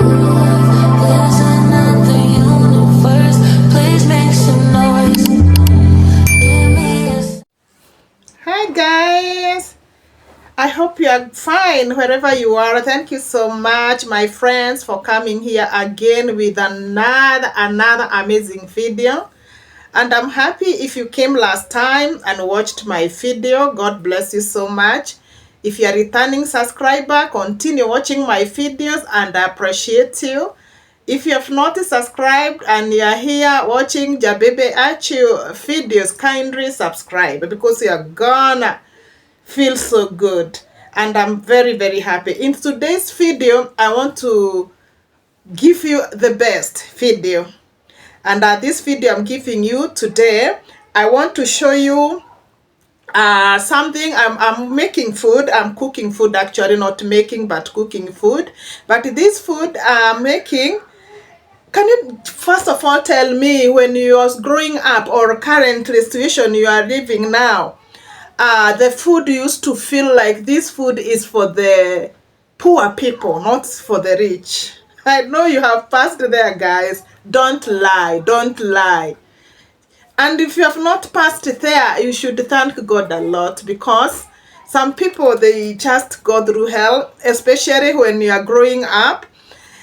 There's another universe. Please make some noise. Give me a Hi guys, I hope you are fine wherever you are. Thank you so much, my friends, for coming here again with another amazing video. And I'm happy if you came last time and watched my video. God bless you so much. If you are a returning subscriber, continue watching my videos and I appreciate you. If you have not subscribed and you are here watching Jabebe Achiu videos, kindly subscribe because you are gonna feel so good. And I'm very happy. In today's video, I want to give you the best video. And this video I'm giving you today, I want to show you something. I'm making food. I'm cooking food, actually, not making but cooking food. But this food I'm making, can you first of all tell me, when you was growing up or currently situation you are living now, the food used to feel like this food is for the poor people, not for the rich? I know you have passed there, guys. Don't lie. And if you have not passed there, you should thank God a lot, because some people, they just go through hell, especially when you are growing up.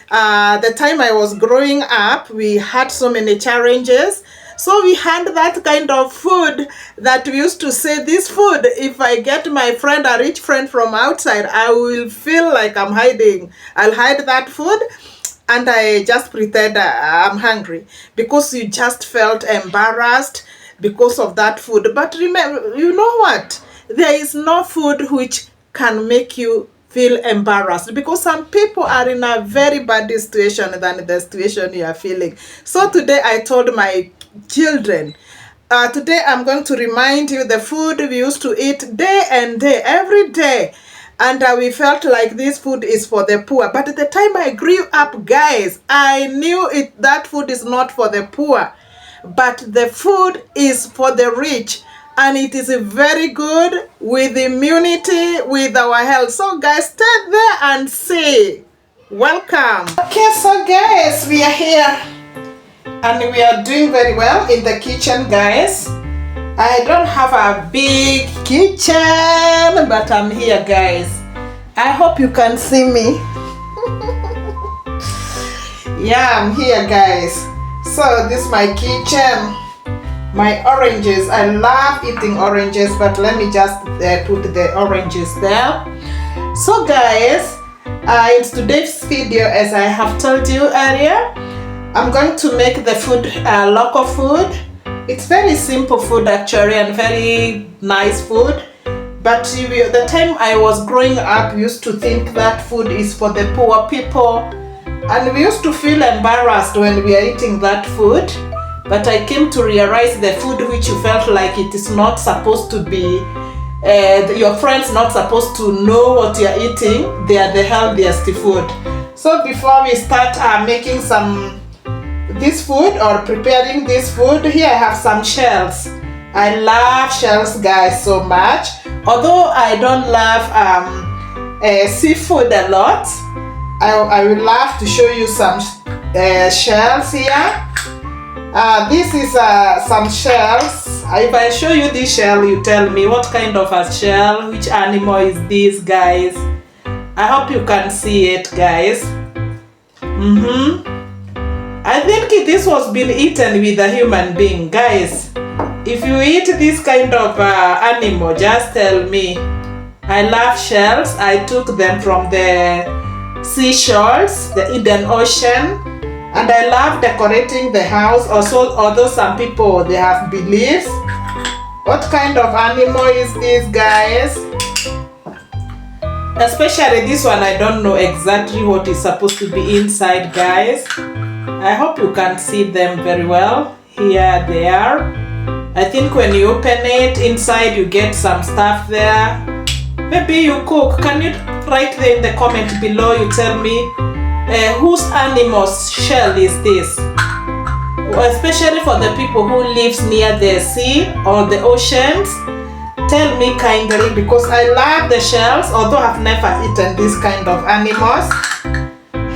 The time I was growing up, we had so many challenges. So we had that kind of food that we used to say, this food, if I get my friend, a rich friend from outside, I will feel like I'm hiding. I'll hide that food and I just pretend I'm hungry, because you just felt embarrassed because of that food. But remember, you know what? There is no food which can make you feel embarrassed, because some people are in a very bad situation than the situation you are feeling. So today I told my children, today I'm going to remind you the food we used to eat day and day, every day. And we felt like this food is for the poor. But at the time I grew up, guys, I knew that food is not for the poor, but the food is for the rich. And it is very good with immunity, with our health. So guys, stay there and see. Welcome. Okay, so guys, we are here. And we are doing very well in the kitchen, guys. I don't have a big kitchen, but I'm here, guys. I hope you can see me. Yeah, I'm here, guys. So this is my kitchen. My oranges. I love eating oranges, but let me just put the oranges there. So guys, in today's video, as I have told you earlier, I'm going to make the food local food. It's very simple food, actually, and very nice food. But the time I was growing up, we used to think that food is for the poor people. And we used to feel embarrassed when we are eating that food. But I came to realize the food which you felt like it is not supposed to be, your friends not supposed to know what you are eating, they are the healthiest food. So before we start making this food or preparing this food, here I have some shells. I love shells, guys, so much. Although I don't love seafood a lot, I would love to show you some shells here. This is some shells. If I show you this shell, you tell me what kind of a shell, which animal is this, guys. I hope you can see it, guys. I think this was been eaten with a human being, guys. If you eat this kind of animal, just tell me. I love shells. I took them from the seashores, the Indian Ocean. And I love decorating the house. Also, although some people, they have beliefs. What kind of animal is this, guys? Especially this one, I don't know exactly what is supposed to be inside, guys. I hope you can see them very well. Here they are. I think when you open it, inside you get some stuff there. Maybe you cook. Can you write there in the comment below? You tell me whose animal's shell is this? Especially for the people who lives near the sea or the oceans. Tell me kindly, because I love the shells, although I've never eaten this kind of animals.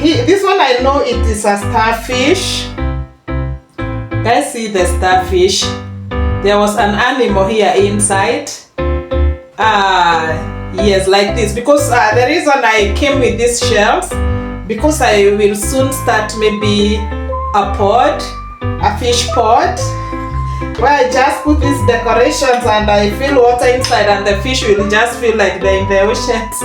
This one I know it is a starfish. Guys, see the starfish. There was an animal here inside. Yes, like this. Because the reason I came with these shells, because I will soon start maybe a fish pod, where I just put these decorations and I fill water inside and the fish will just feel like they're in the oceans.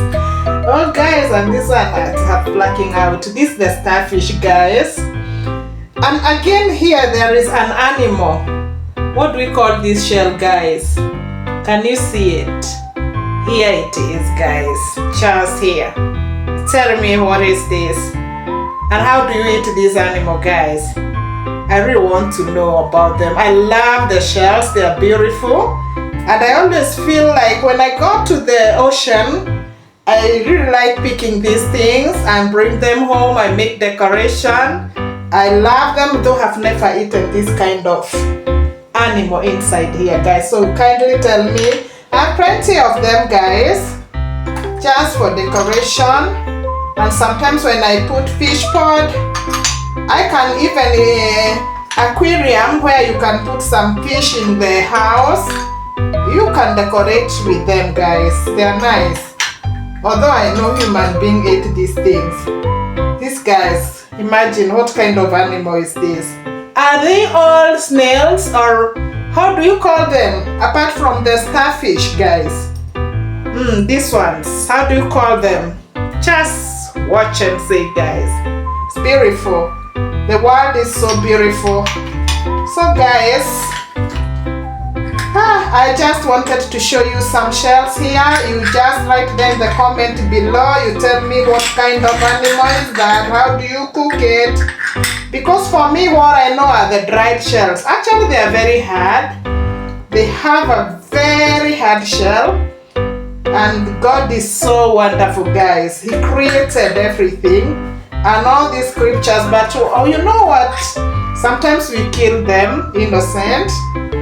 Oh guys, and this one I have blacking out. This is the starfish, guys. And again here there is an animal. What do we call this shell, guys? Can you see it? Here it is, guys. Just here. Tell me, what is this? And how do you eat this animal, guys? I really want to know about them. I love the shells. They are beautiful. And I always feel like when I go to the ocean, I really like picking these things and bring them home. I make decoration. I love them, though I've never eaten this kind of animal inside here, guys. So kindly tell me. I have plenty of them, guys, just for decoration. And sometimes when I put fish pod, I can even aquarium where you can put some fish in the house. You can decorate with them, guys. They are nice. Although I know human being ate these things. These guys, imagine what kind of animal is this? Are they all snails, or how do you call them apart from the starfish, guys? These ones, how do you call them? Just watch and see, guys. It's beautiful. The world is so beautiful. So guys, I just wanted to show you some shells here. You just write them in the comment below. You tell me what kind of animal is that. How do you cook it? Because for me, what I know are the dried shells. Actually, they are very hard. They have a very hard shell. And God is so wonderful, guys. He created everything. And all these creatures, but you know what? Sometimes we kill them innocent.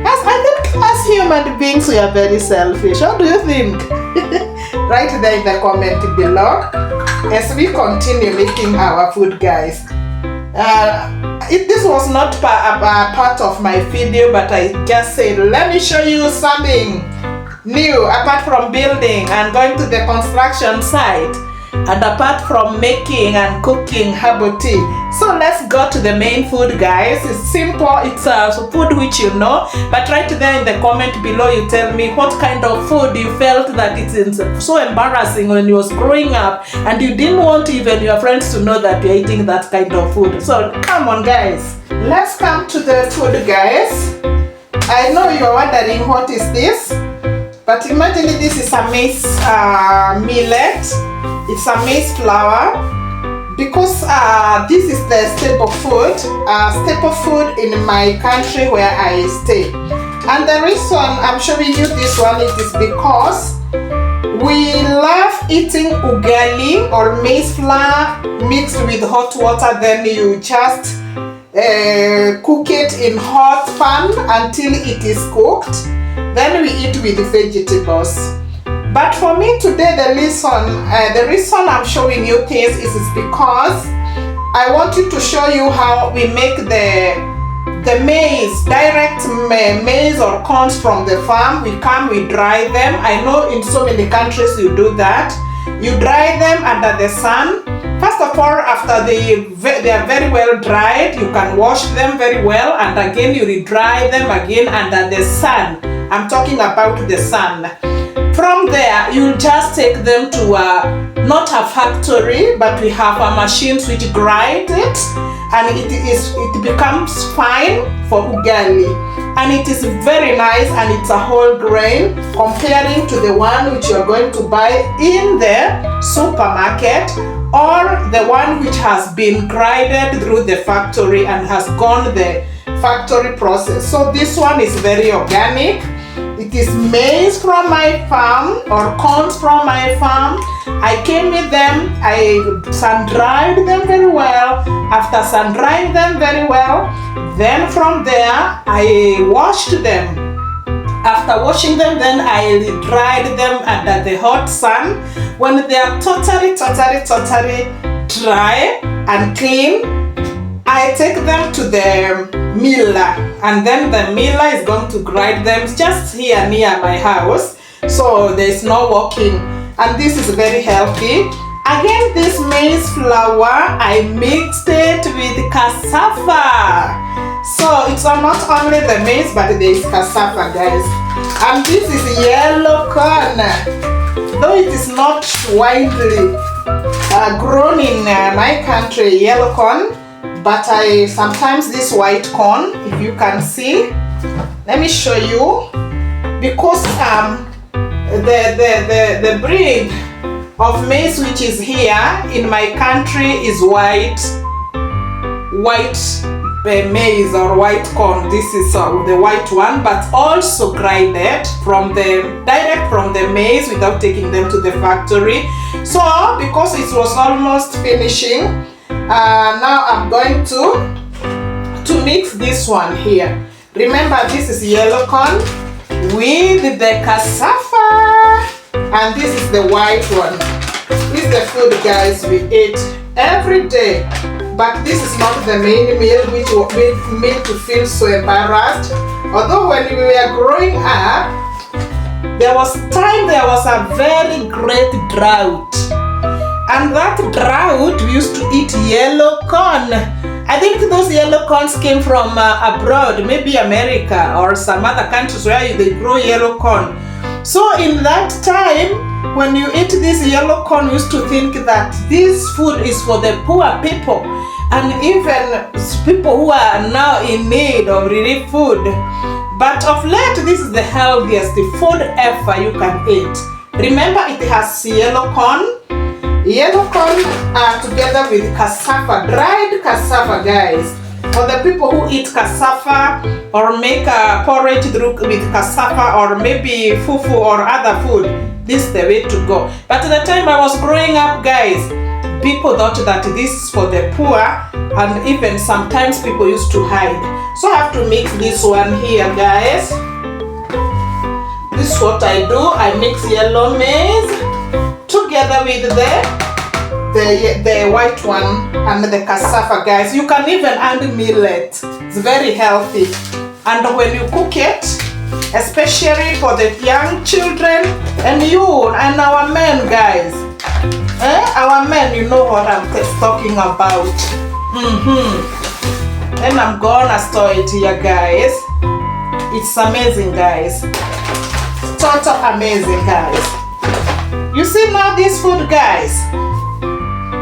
I think as human beings we are very selfish. What do you think? Write there in the comment below as we continue making our food, guys. This was not part of my video, but I just said let me show you something new apart from building and going to the construction site. And apart from making and cooking herbal tea. So let's go to the main food, guys. It's simple. It's food which you know. But right there in the comment below, you tell me what kind of food you felt that it's so embarrassing when you was growing up. And you didn't want even your friends to know that you're eating that kind of food. So come on, guys. Let's come to the food, guys. I know you're wondering what is this. But imagine this is a maize millet. It's a maize flour, because this is the staple food in my country where I stay. And the reason I'm showing you this one is because we love eating ugali or maize flour mixed with hot water. Then you just cook it in hot pan until it is cooked. Then we eat with vegetables. But for me today, the reason I'm showing you this is because I wanted to show you how we make the maize, direct maize or corns from the farm. We dry them. I know in so many countries you do that. You dry them under the sun. First of all, after they are very well dried, you can wash them very well, and again you re-dry them again under the sun. I'm talking about the sun. From there, you'll just take them to not a factory, but we have a machine which grind it, and it becomes fine for ugali. And it is very nice, and it's a whole grain comparing to the one which you're going to buy in the supermarket, or the one which has been grinded through the factory and has gone the factory process. So this one is very organic. It is maize from my farm or corns from my farm. I came with them, I sun-dried them very well. After sun-drying them very well, then from there I washed them. After washing them, then I dried them under the hot sun. When they are totally dry, and clean, I take them to the miller, and then the miller is going to grind them just here near my house, so there's no walking, and this is very healthy. Again, this maize flour, I mixed it with cassava. So it's not only the maize, but there is cassava, guys. And this is yellow corn. Though it is not widely grown in my country, yellow corn, but I sometimes this white corn, if you can see. Let me show you. Because the breed of maize which is here in my country is white maize or white corn. This is the white one, but also grinded direct from the maize without taking them to the factory. So because it was almost finishing, now I'm going to mix this one here. Remember, this is yellow corn with the cassava, and this is the white one. This is the food, guys, we eat every day. But this is not the main meal which will make me to feel so embarrassed. Although when we were growing up, there was a very great drought. And that drought, we used to eat yellow corn. I think those yellow corns came from abroad, maybe America or some other countries where they grow yellow corn. So in that time, when you eat this yellow corn, you used to think that this food is for the poor people and even people who are now in need of relief food. But of late, this is the healthiest food ever you can eat. Remember, it has yellow corn together with cassava, dried cassava, guys. For the people who eat cassava or make a porridge with cassava or maybe fufu or other food, this is the way to go. But at the time I was growing up, guys, people thought that this is for the poor, and even sometimes people used to hide. So I have to mix this one here, guys. This is what I do. I mix yellow maize together with the white one and the cassava, guys. You can even add millet. It's very healthy. And when you cook it, especially for the young children and you and our men, guys, our men, you know what I'm talking about. Then I'm gonna store it here, guys. It's amazing, guys. Total amazing, guys. You see now this food, guys,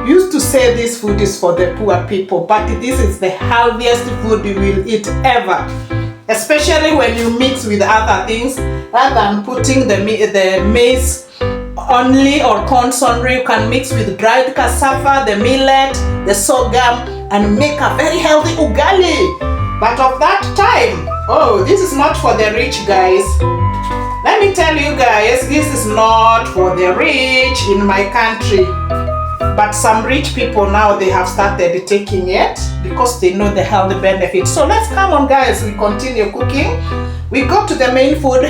used to say this food is for the poor people, but this is the healthiest food you will eat ever. Especially when you mix with other things, rather than putting the maize only or corn only, you can mix with dried cassava, the millet, the sorghum, and make a very healthy ugali. But of that time, oh, this is not for the rich, guys. Let me tell you, guys, this is not for the rich in my country. But some rich people now, they have started taking it because they know the health benefits. So let's come on, guys, we continue cooking. We go to the main food,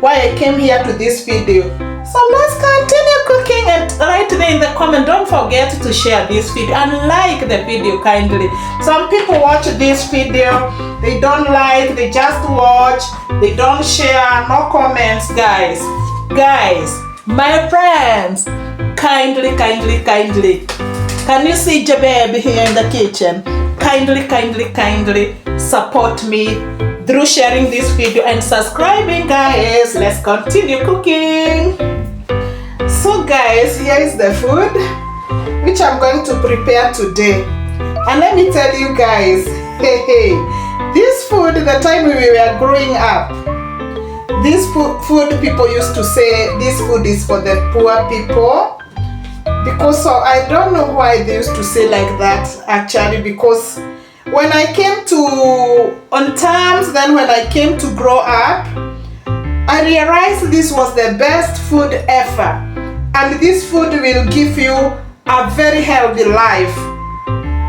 why I came here to this video. So let's continue cooking, and right there in the comment, don't forget to share this video and like the video kindly. Some people watch this video, they don't like, they just watch, they don't share, no comments, guys. Guys, my friends, kindly, can you see Jabeb here in the kitchen? Kindly support me through sharing this video and subscribing, guys. Let's continue cooking. So guys, here is the food which I'm going to prepare today. And let me tell you, guys, this food, the time we were growing up, this food people used to say this food is for the poor people. Because I don't know why they used to say like that, actually, because when I came when I came to grow up, I realized this was the best food ever. And this food will give you a very healthy life.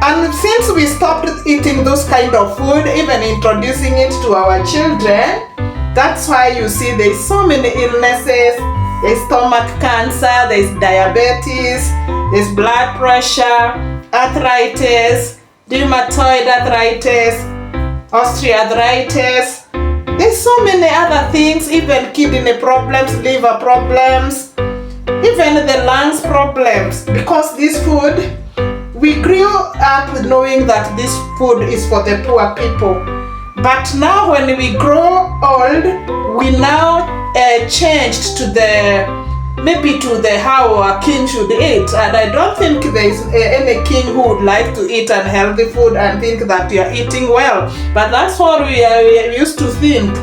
And since we stopped eating those kind of food, even introducing it to our children, that's why you see there's so many illnesses. There's stomach cancer, there's diabetes, there's blood pressure, arthritis, rheumatoid arthritis, osteoarthritis. There's so many other things, even kidney problems, liver problems, even the lungs problems. Because this food, we grew up knowing that this food is for the poor people. But now when we grow old, we now changed to maybe to the how a king should eat. And I don't think there is any king who would like to eat unhealthy food and think that you are eating well. But that's what we used to think.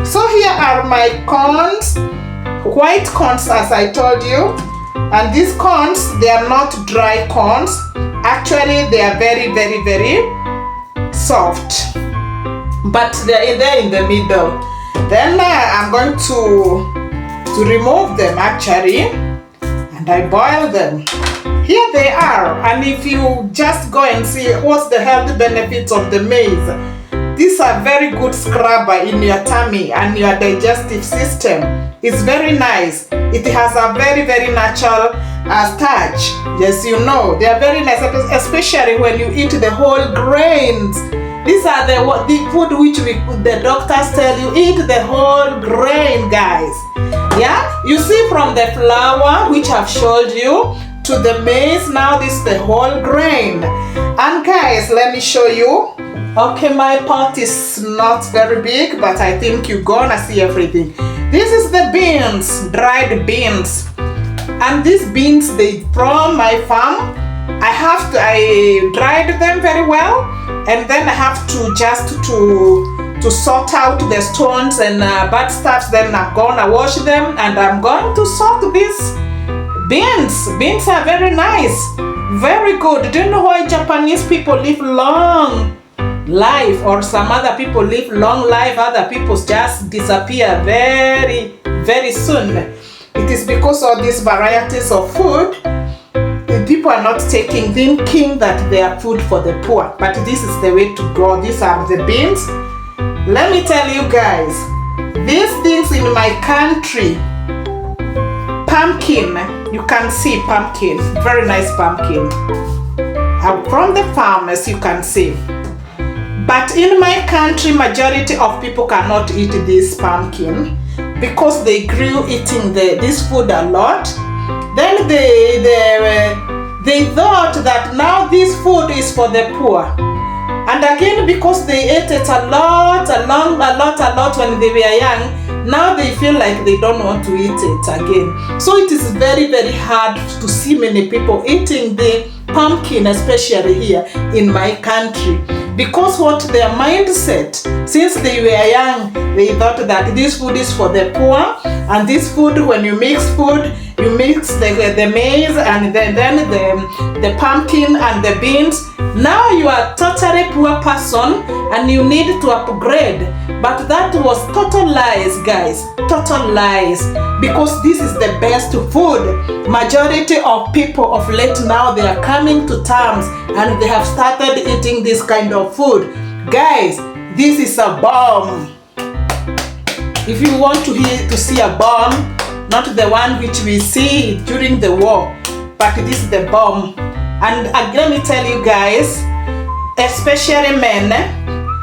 So here are my corns, white corns as I told you. And these corns, they are not dry corns. Actually, they are very, very, very soft. But they're there in the middle. Then I'm going to remove them actually, and I boil them. Here they are. And if you just go and see what's the health benefits of the maize, these are very good scrubber in your tummy and your digestive system. It's very nice. It has a very, very natural starch. Yes, you know, they are very nice, especially when you eat the whole grains. These are the food which the doctors tell you, eat the whole grain, guys. Yeah, you see from the flour which I've showed you to the maize, now this is the whole grain. And guys, let me show you. Okay, my pot is not very big, but I think you're gonna see everything. This is the beans, dried beans. And these beans, they from my farm. I dried them very well, and then I have to just to sort out the stones and bad stuff. Then I'm gonna wash them and I'm going to soak these beans. Beans are very nice, very good. Do you know why Japanese people live long life, or some other people live long life, other people just disappear very, very soon? It is because of these varieties of food. People are not thinking that they are food for the poor, but this is the way to go. These are the beans. Let me tell you guys, these things in my country, pumpkin, you can see pumpkin, very nice pumpkin. I'm from the farm, as you can see. But in my country, majority of people cannot eat this pumpkin because they grew eating this food a lot. Then they thought that now this food is for the poor. And again, because they ate it a lot when they were young, now they feel like they don't want to eat it again. So it is very, very hard to see many people eating the pumpkin, especially here in my country. Because what their mindset, since they were young, they thought that this food is for the poor, and this food, when you mix food, you mix the maize and then the pumpkin and the beans. Now you are totally poor person and you need to upgrade. But that was total lies, guys, total lies. Because this is the best food. Majority of people of late now, they are coming to terms and they have started eating this kind of food. Guys, this is a bomb. If you want to see a bomb, not the one which we see during the war, but this is the bomb. And let me tell you guys, especially men,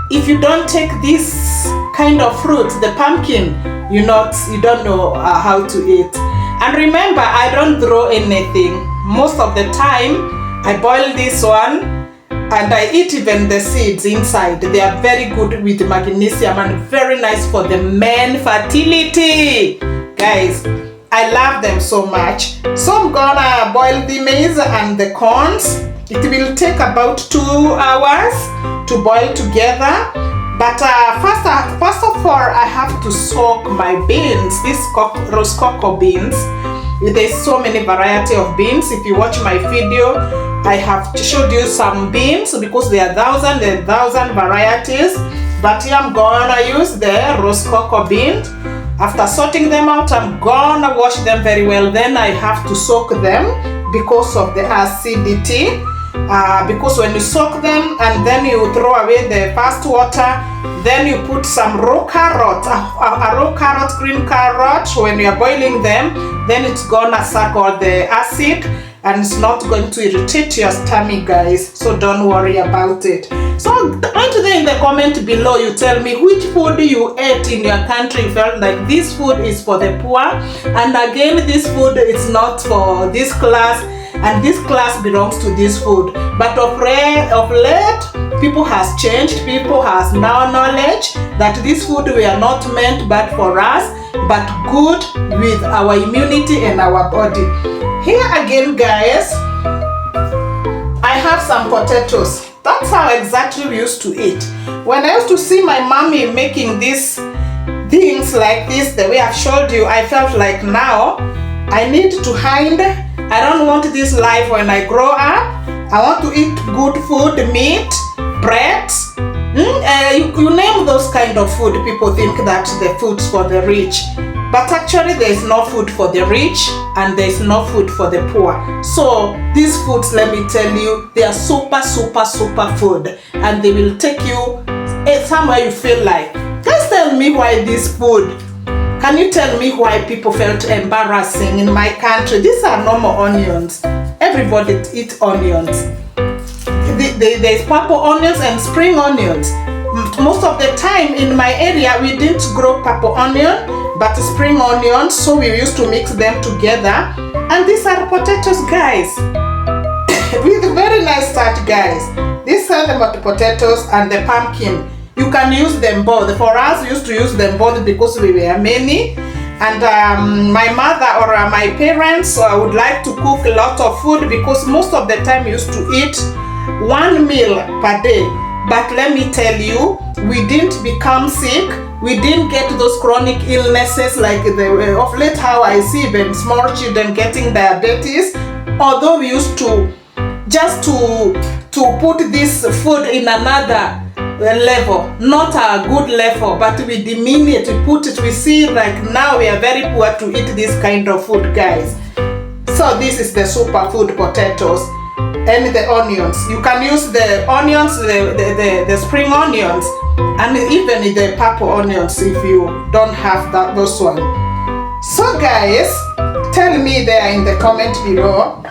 if you don't take this kind of fruit, the pumpkin, you don't know how to eat. And remember, I don't throw anything. Most of the time, I boil this one and I eat even the seeds inside. They are very good with magnesium and very nice for the men fertility. Guys, I love them so much. So I'm gonna boil the maize and the corns. It will take about 2 hours to boil together. But first of all, I have to soak my beans, these Rosecoco beans. There's so many variety of beans. If you watch my video, I have showed you some beans because there are thousand varieties. But here I'm gonna use the Rosecoco beans. After sorting them out, I'm gonna wash them very well. Then I have to soak them because of the acidity. Because when you soak them and then you throw away the first water, then you put some raw carrot, a raw carrot, green carrot. When you are boiling them, then it's gonna suck all the acid and it's not going to irritate your stomach, guys, so don't worry about it. So right there in the comment below, you tell me which food you ate in your country you felt like this food is for the poor, and again this food is not for this class, and this class belongs to this food. But of late, people has changed. People has now knowledge that this food were not meant bad for us, but good with our immunity and our body. Here again, guys, I have some potatoes. That's how exactly we used to eat. When I used to see my mommy making these things like this, the way I've showed you, I felt like now I need to hide. I don't want this life when I grow up. I want to eat good food, meat, bread. You name those kind of food. People think that the food's for the rich. But actually there is no food for the rich and there is no food for the poor. So these foods, let me tell you, they are super food, and they will take you somewhere you feel like. Guys, tell me why this food. Can you tell me why people felt embarrassing in my country? These are normal onions. Everybody eats onions. There's purple onions and spring onions. Most of the time in my area, we didn't grow purple onion, but spring onions, so we used to mix them together. And these are potatoes, guys. With a very nice starch, guys. These are the potatoes and the pumpkin. You can use them both. For us, we used to use them both because we were many. And my mother or my parents would like to cook a lot of food because most of the time we used to eat one meal per day. But let me tell you, we didn't become sick. We didn't get those chronic illnesses like of late how I see even small children getting diabetes. Although we used to just to put this food in another level, not a good level, but we demean it, we put it, we see like now we are very poor to eat this kind of food, guys. So this is the superfood potatoes and the onions. You can use the onions, the spring onions, and even the purple onions if you don't have those one. So guys, tell me there in the comment below,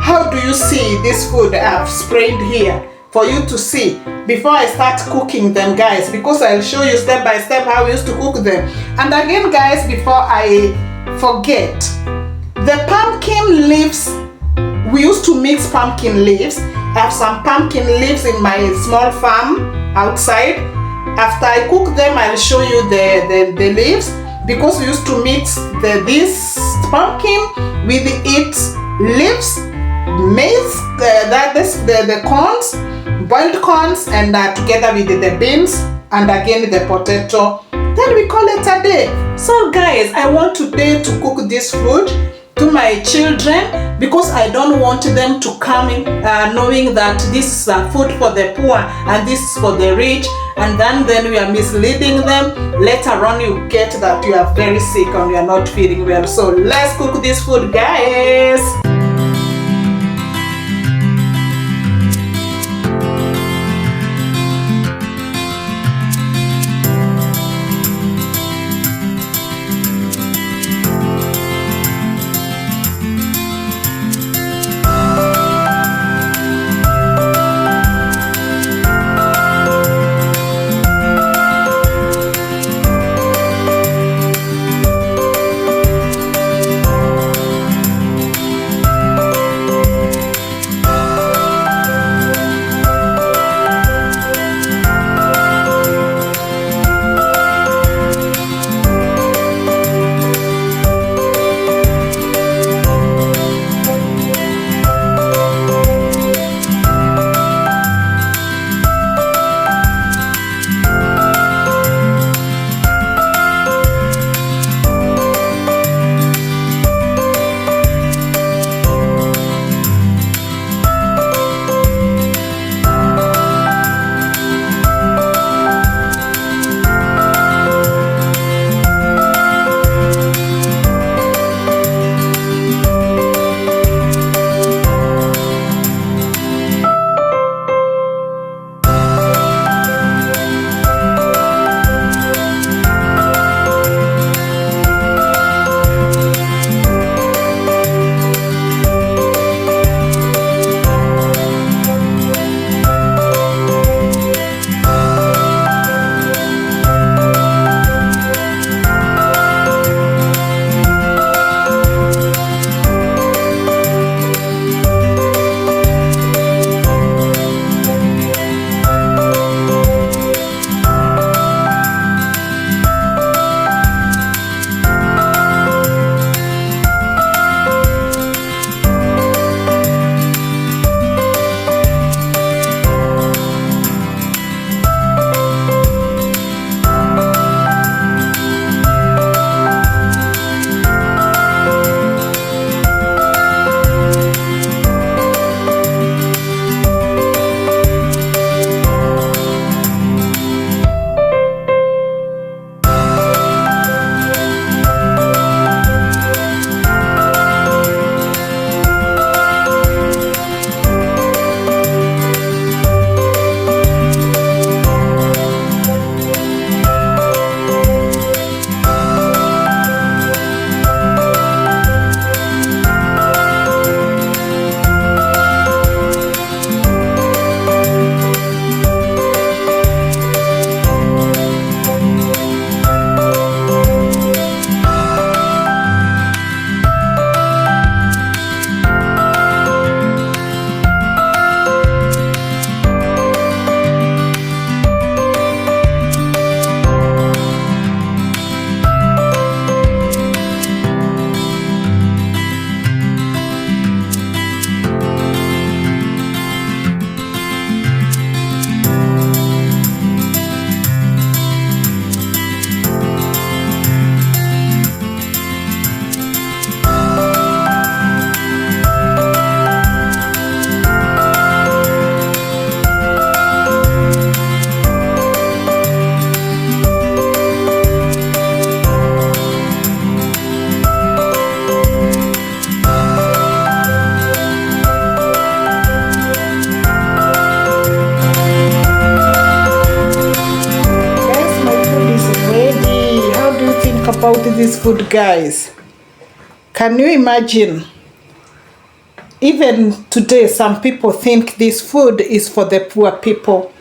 how do you see this food I've sprayed here for you to see before I start cooking them, guys, because I'll show you step by step how we used to cook them. And again, guys, before I forget, the pumpkin leaves, we used to mix pumpkin leaves. I have some pumpkin leaves in my small farm outside. After I cook them, I'll show you the leaves, because we used to mix this pumpkin with its leaves, maize, the corns, boiled corns, and together with the beans, and again the potato. Then we call it a day. So guys, I want today to cook this food to my children because I don't want them to come in knowing that this is food for the poor and this is for the rich, and then we are misleading them. Later on you get that you are very sick and you are not feeling well. So let's cook this food, guys. this food, guys. Can you imagine? Even today, some people think this food is for the poor people.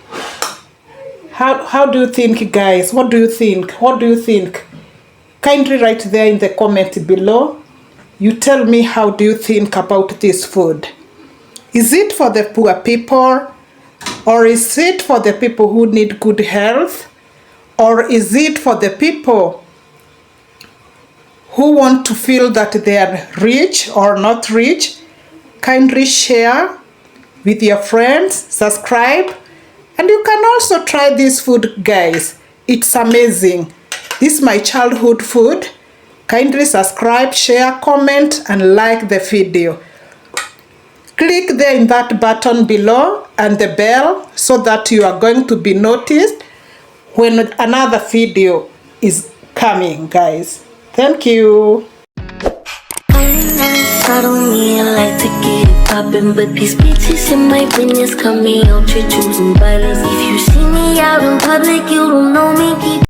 How do you think, guys? What do you think? What do you think? Kindly write there in the comment below. You tell me, how do you think about this food? Is it for the poor people? Or is it for the people who need good health? Or is it for the people who want to feel that they are rich or not rich? Kindly share with your friends, subscribe, and you can also try this food, guys. It's amazing. This is my childhood food. Kindly subscribe, share, comment, and like the video. Click there in that button below and the bell so that you are going to be noticed when another video is coming, guys. Thank you. I don't really like to get it poppin', but these bitches in my business call me ultra choosing violence. If you see me out in public, you don't know me, keep